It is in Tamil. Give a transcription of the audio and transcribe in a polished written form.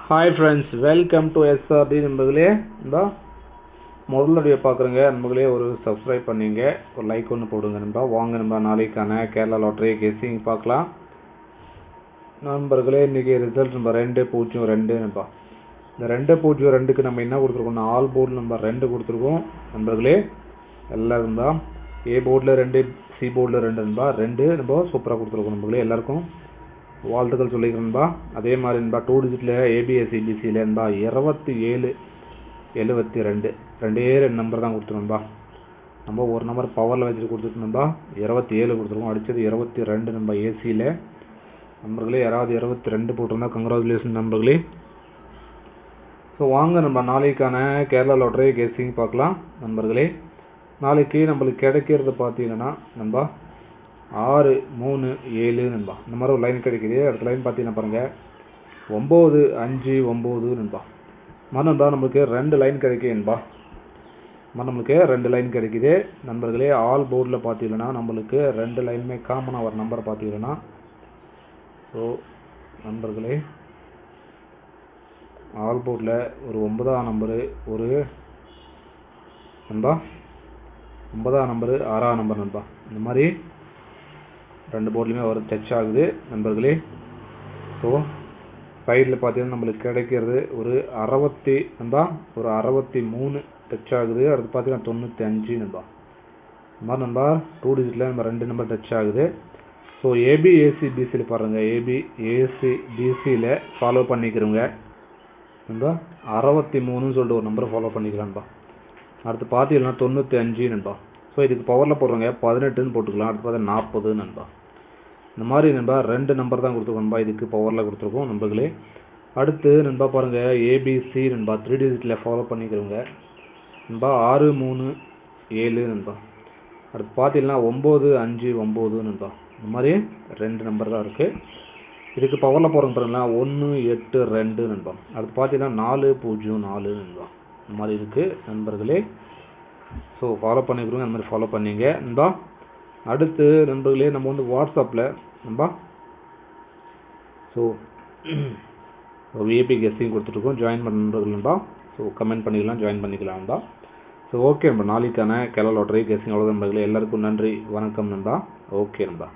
Hi friends, welcome to SRT. நண்பர்களே, இந்த முதல்ல வீடியோ பார்க்குறேங்க நண்பர்களே, ஒரு சப்ஸ்கிரைப் பண்ணிங்க, ஒரு லைக் ஒன்று போடுங்க நண்பா. வாங்க நண்பா, நாளைக்கான கேரளா லாட்ரி கெஸ்ஸிங் பார்க்கலாம் நண்பர்களே. இன்றைக்கி ரிசல்ட் நம்பர் 202 நண்பா. இந்த 202க்கு நம்ம என்ன கொடுத்துருக்கோம்னா ஆல் போர்டு நம்பர் 2 கொடுத்துருக்கோம் நண்பர்களே. எல்லோரும் தான் ஏ போர்டில் 2, சி போர்டில் 2 நண்பா. 2 நம்ம சூப்பராக கொடுத்துருக்கோம் நண்பர்களே. எல்லாருக்கும் வாழ்த்துக்கள் சொல்லிக்கிறேன்பா. அதே மாதிரி நண்பா 2 டிஜிட்டில் ஏபிஎஸ்சிபிசியில் நண்பா 2772 ரெண்டே நம்பர் தான் கொடுத்துருந்தோம்பா. நம்ம ஒரு நம்பர் பவரில் வச்சுட்டு கொடுத்துருந்தோம்பா. 27 கொடுத்துருக்கோம். அடித்தது 22 நண்பா ஏசியில். நண்பர்களே, யாராவது 22 போட்டிருந்தா கங்க்ராச்சுலேஷன் நண்பர்களே. ஸோ வாங்க நம்ம நாளைக்கான கேரளா லாட்ரி கெஸ்ஸிங் பார்க்கலாம் நண்பர்களே. நாளைக்கு நம்மளுக்கு கிடைக்கிறது பார்த்தீங்கன்னா நண்பா 6, 3, 7 நண்பா. இந்த மாதிரி ஒரு லைன் கிடைக்குது. அடுத்த லைன் பார்த்தீங்கன்னா பாருங்கள் 9, 5, 9 நண்பா. நண்பா நம்மளுக்கு 2 லைன் கிடைக்கும் நண்பா. நம்மளுக்கு 2 லைன் கிடைக்குது நண்பர்களே. ஆல் போர்டில் பார்த்தீங்கன்னா நம்மளுக்கு 2 லைனுமே காமனாக ஒரு நம்பர் பார்த்தீங்கன்னா, ஸோ நண்பர்களே ஆல் போர்டில் ஒரு 9ஆம் நம்பரு, ஒரு நண்பா 9ஆம் நம்பரு, 6ஆம் நம்பர் நண்பா. இந்த மாதிரி 2 போர்ட்லையுமே ஒரு டச் ஆகுது நண்பர்களே. ஸோ சைடில் பார்த்தீங்கன்னா நம்மளுக்கு கிடைக்கிறது ஒரு 60 நண்பா, ஒரு 63 டச் ஆகுது. அடுத்து பார்த்தீங்கன்னா 95 நண்பா. இந்த மாதிரி நண்பா 2 டிஜிட்டில் நம்ம 2 நம்பர் டச் ஆகுது. ஸோ ஏபிஎஸ்சிபிசியில் பாருங்கள், ஏபிஎஸ்சிபிசியில் ஃபாலோ பண்ணிக்கிறோங்க நண்பா. 63ன்னு சொல்லிட்டு ஒரு நம்பரை ஃபாலோ பண்ணிக்கலாம்ப்பா. அடுத்து பார்த்தீங்கன்னா 95 நண்பா. ஸோ இதுக்கு பவரில் போடுறோங்க 18ன்னு போட்டுக்கலாம். அடுத்து பார்த்தா 40 நண்பா. இந்த மாதிரி நண்பா 2 நம்பர் தான் கொடுத்துருக்கோம் நண்பா. இதுக்கு பவரில் கொடுத்துருக்கோம் நண்பர்களே. அடுத்து நண்பா பாருங்கள் ஏபிசி நண்பா 3 டிஜிட்டில் ஃபாலோ பண்ணிக்கிறோங்க நண்பா. 6, 3, 7 நண்பா. அடுத்து பார்த்தீங்கன்னா 9, 5, 9 நண்பா. இந்த மாதிரி 2 நம்பர் தான் இருக்குது. இதுக்கு பவரில் போகிறோம் பாருங்களா 1, 8, 2 நண்பா. அடுத்து பார்த்தீங்கன்னா 4, 0, 4 நண்பா. இந்த மாதிரி இருக்குது நண்பர்களே. ஸோ ஃபாலோ பண்ணிக்கிறோங்க, அந்த மாதிரி ஃபாலோ பண்ணிங்க நண்பா. அடுத்து நண்பர்களே நம்ம வந்து வாட்ஸ்அப்பில் நண்பா ஸோ விஏபி கெஸ்ஸிங் கொடுத்துட்ருக்கோம். ஜாயின் பண்ண நண்பர்கள் நண்பா. ஸோ கமெண்ட் பண்ணிக்கலாம், ஜாயின் பண்ணிக்கலாம் நண்பா. ஸோ ஓகே நண்பா, நாளைக்கான கேரளா லாட்ரி கெஸ்ஸிங் அவ்வளோ நண்பர்களே. எல்லாருக்கும் நன்றி, வணக்கம் நண்பா. ஓகே நண்பா.